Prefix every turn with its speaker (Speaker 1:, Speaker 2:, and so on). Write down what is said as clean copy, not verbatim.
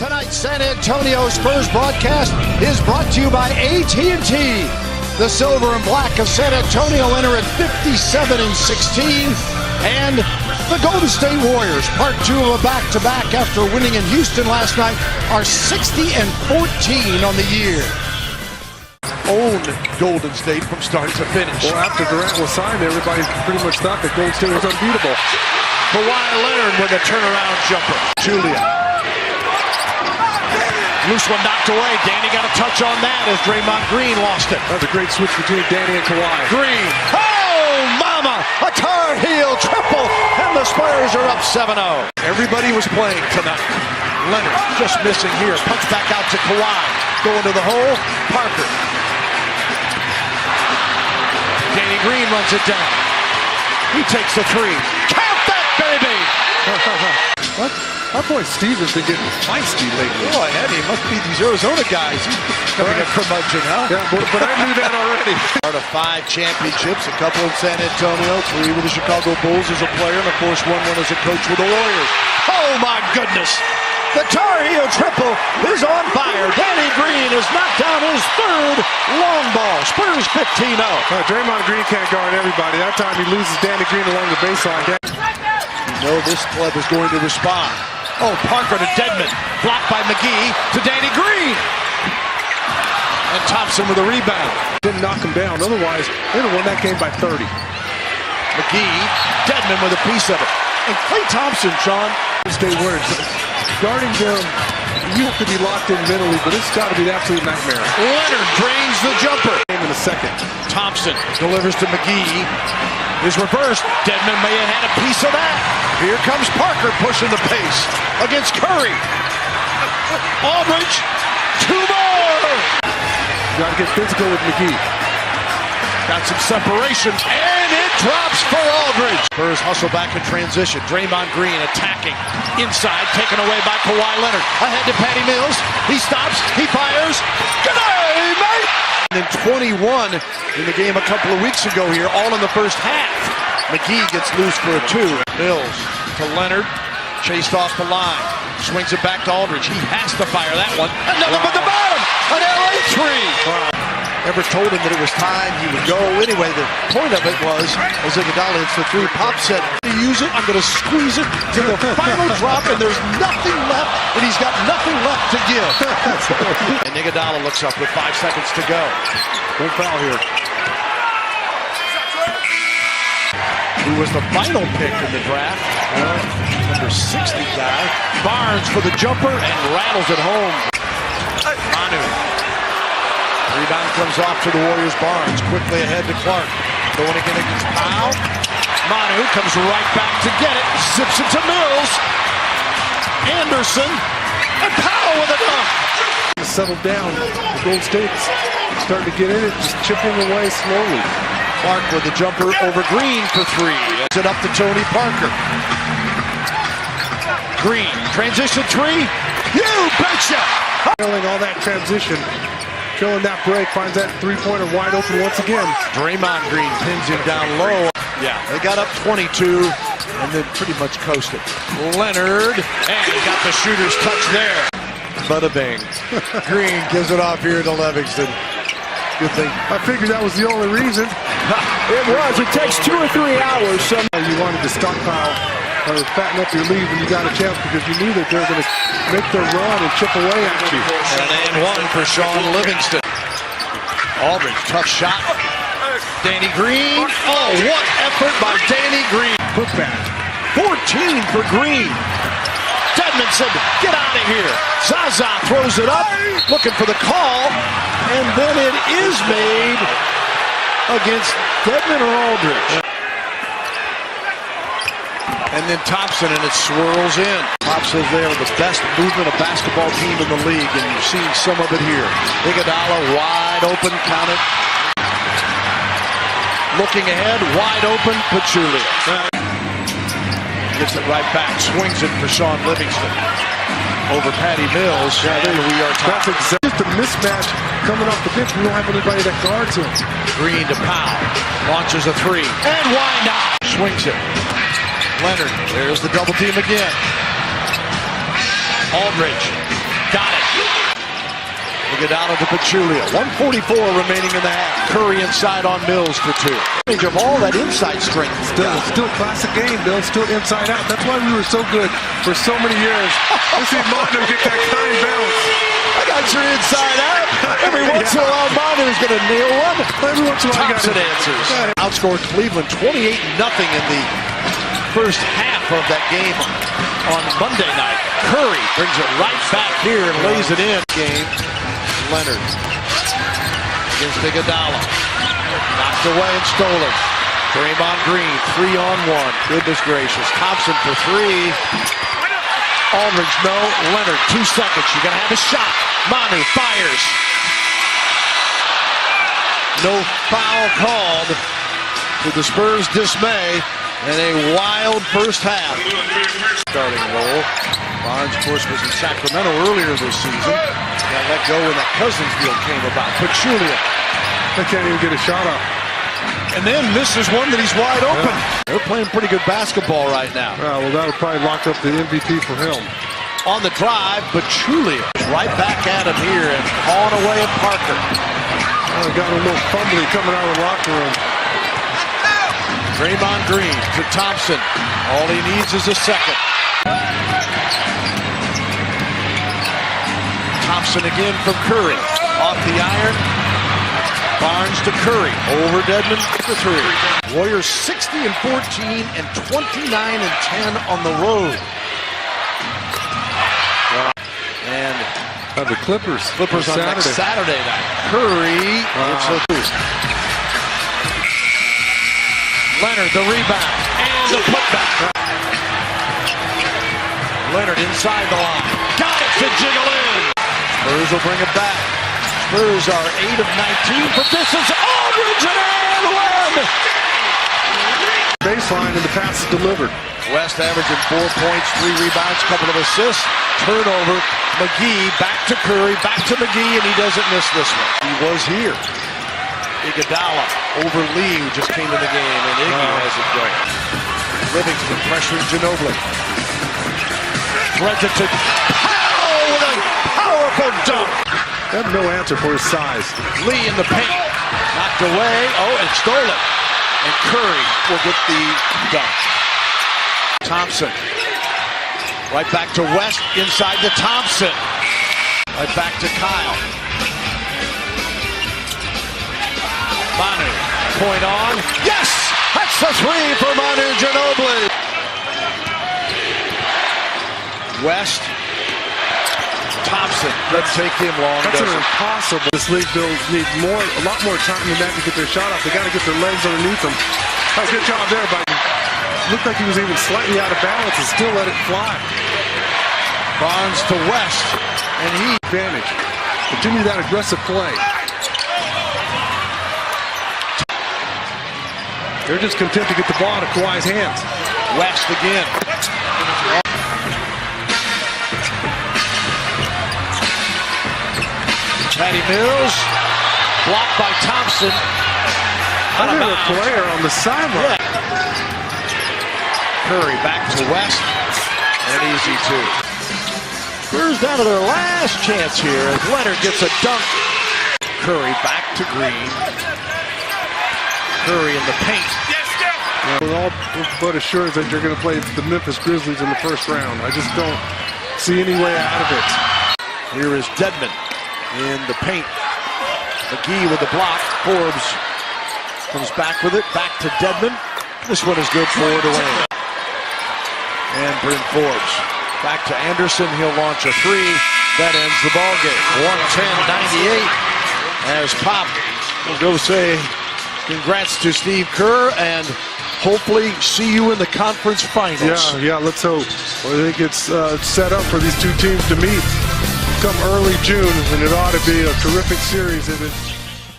Speaker 1: Tonight's San Antonio Spurs broadcast is brought to you by AT&T. The silver and black of San Antonio enter at 57-16, and the Golden State Warriors, part two of a back-to-back after winning in Houston last night, are 60-14 on the year.
Speaker 2: Owned Golden State from start to finish.
Speaker 3: Well, after Durant was signed, everybody pretty much thought that Golden State was unbeatable.
Speaker 2: Kawhi Leonard with a turnaround jumper. Julia. Loose one knocked away. Danny got a touch on that as Draymond Green lost it.
Speaker 3: That was a great switch between Danny and Kawhi.
Speaker 2: Green. Oh, mama! A Tar Heel triple, and the Spurs are up 7-0. Everybody was playing tonight. Leonard just missing here. Punch back out to Kawhi. Going to the hole. Parker. Danny Green runs it down. He takes the three. Count that, baby!
Speaker 3: What? Our boy Steve has been getting feisty lately.
Speaker 2: Oh, Eddie, must be these Arizona guys. He's coming at curmudgeon, huh?
Speaker 3: Yeah, but I knew that already.
Speaker 2: Part of 5 championships, a couple in San Antonio, 3 with the Chicago Bulls as a player, and of course one as a coach with the Warriors. Oh my goodness! The Tar Heel triple is on fire. Danny Green has knocked down his third long ball. Spurs 15-0.
Speaker 3: Draymond Green can't guard everybody. That time he loses Danny Green along the baseline.
Speaker 2: You know this club is going to respond. Oh, Parker to Dedmon. Blocked by McGee to Danny Green. And Thompson with a rebound.
Speaker 3: Didn't knock him down. Otherwise, they would have won that game by 30.
Speaker 2: McGee, Dedmon with a piece of it. And Klay Thompson, Sean.
Speaker 3: Stay words. Guarding them, you have to be locked in mentally, but it's got to be an absolute nightmare.
Speaker 2: Leonard drains the jumper.
Speaker 3: In a second.
Speaker 2: Thompson delivers to McGee. Is reversed. Dedmon may have had a piece of that. Here comes Parker pushing the pace against Curry. Aldridge, 2 more.
Speaker 3: Got to get physical with McGee.
Speaker 2: Got some separation, and it drops for Aldridge. Spurs hustle back in transition. Draymond Green attacking inside, taken away by Kawhi Leonard. Ahead to Patty Mills. He stops, he fires. Good day, mate! And then 21 in the game a couple of weeks ago here, all in the first half. McGee gets loose for a 2. Mills to Leonard, chased off the line. Swings it back to Aldridge. He has to fire that one. Another at the bottom. An LA 3. Wow. Ever told him that it was time he would go. Anyway, the point of it was, as Iguodala hits the 3, Pop said, to use it, I'm going to squeeze it to the final drop, and there's nothing left, and he's got nothing left to give. And Iguodala looks up with 5 seconds to go. No foul here. Who was the final pick in the draft? Number 60 guy. Barnes for the jumper and rattles it home. Manu. Rebound comes off to the Warriors. Barnes quickly ahead to Clark. Going again against Powell. Manu comes right back to get it. Zips it to Mills. Anderson. And Powell with a dunk.
Speaker 3: Settled down. The Golden State's starting to get in it, just chipping away slowly.
Speaker 2: Clark with the jumper over Green for 3. Gets it up to Tony Parker. Green, transition 3. You betcha!
Speaker 3: Filling all that transition, filling that break, finds that 3-pointer wide open once again.
Speaker 2: Draymond Green pins him down low. Yeah, they got up 22 and then pretty much coasted. Leonard, and got the shooter's touch there. Bada bang. Green gives it off here to Livingston. Good thing.
Speaker 3: I figured that was the only reason.
Speaker 1: It was. It takes 2 or 3 hours. So
Speaker 3: you wanted to stockpile or fatten up your lead when you got a chance because you knew that they were going to make their run and chip away at you.
Speaker 2: And 1 for Sean Livingston. Aldridge, tough shot. Danny Green. Oh, what effort by Danny Green.
Speaker 3: Putback.
Speaker 2: 14 for Green. Dedmon said, get out of here. Zaza throws it up, looking for the call, and then it is made against Dedmon or Aldridge. And then Thompson, and it swirls in. Pop says they are the best movement of basketball team in the league, and you're seeing some of it here. Iguodala wide open, count it. Looking ahead, wide open, Pachulia. Gets it right back, swings it for Sean Livingston. Over Patty Mills, and we are talking.
Speaker 3: That's just a mismatch coming off the bench. We don't have anybody that guards him.
Speaker 2: Green to Powell, launches a 3, and why not? Swings it. Leonard, there's the double team again. Aldridge got it. Iguodala to Pachulia. 1:44 remaining in the half. Curry inside on Mills for two. Of all that inside strength.
Speaker 3: Still classic game, Bill. Still inside out. That's why we were so good for so many years. Let's see Martin get that kind balance.
Speaker 2: I got your inside out. Every once in a while, Martin is going to nail one.
Speaker 3: Every once in a while,
Speaker 2: Thompson answers. Outscored Cleveland 28-0 in the first half of that game on Monday night. Curry brings it right back here and lays it in. Game. Leonard against Iguodala. Knocked away and stolen. Draymond Green, 3-on-1. Goodness gracious. Thompson for three. Aldridge, no. Leonard, 2 seconds. You're going to have a shot. Manu fires. No foul called to the Spurs' dismay in a wild first half. Starting role. Barnes, of course, was in Sacramento earlier this season. Got let go when that Cousins deal came about. Pachulia.
Speaker 3: They can't even get a shot off.
Speaker 2: And then misses one that he's wide open. Yeah. They're playing pretty good basketball right now.
Speaker 3: Well, that'll probably lock up the MVP for him.
Speaker 2: On the drive, Pachulia right back at him here and hauling away at Parker.
Speaker 3: Got a little fumbling coming out of the locker room.
Speaker 2: Draymond Green to Thompson. All he needs is a second. Thompson again from Curry. Off the iron. Barnes to Curry. Over Dedmon for three. Warriors 60-14 and 29-10 on the road. And
Speaker 3: the Clippers
Speaker 2: on next Saturday night. Curry. Leonard, the rebound. And the putback. Leonard inside the line. Got it to jiggle in. Spurs will bring it back. Spurs are 8 of 19 for distance. Aldridge and one.
Speaker 3: Baseline and the pass is delivered.
Speaker 2: West averaging 4 points, 3 rebounds, couple of assists. Turnover. McGee back to Curry, back to McGee, and he doesn't miss this one. He was here. Iguodala over Lee, who just came in the game, and Iggy has it going. Livingston pressuring Ginobili. Threads it to Powell with a powerful dunk.
Speaker 3: They have no answer for his size.
Speaker 2: Lee in the paint. Knocked away. Oh, and stole it. And Curry will get the dunk. Thompson. Right back to West. Inside to Thompson. Right back to Kyle. Manu. Point on. Yes! That's the three for Manu Ginobili. West. Thompson doesn't take him long.
Speaker 3: That's impossible. This league needs a lot more time than that to get their shot off. They got to get their legs underneath them. Oh, good job there, but looked like he was even slightly out of balance and still let it fly.
Speaker 2: Barnes to West, and he
Speaker 3: advantage. Continue that aggressive play. They're just content to get the ball out of Kawhi's hands.
Speaker 2: West again. Patty Mills, blocked by Thompson.
Speaker 3: Another player on the sideline.
Speaker 2: Yeah. Curry back to West, and easy two. Spurs down to their last chance here as Leonard gets a dunk. Curry back to Green. Curry in the paint.
Speaker 3: We're all but assured that you're going to play the Memphis Grizzlies in the first round. I just don't see any way out of it.
Speaker 2: Here is Dedmon in the paint. McGee with the block. Forbes comes back with it. Back to Dedmon. This one is good for Dwayne. And Bryn Forbes. Back to Anderson. He'll launch a three. That ends the ball game. 110-98. As Pop will go say congrats to Steve Kerr and hopefully see you in the conference finals.
Speaker 3: Yeah, let's hope. Well, I think it's set up for these two teams to meet come early June, and it ought to be a terrific series.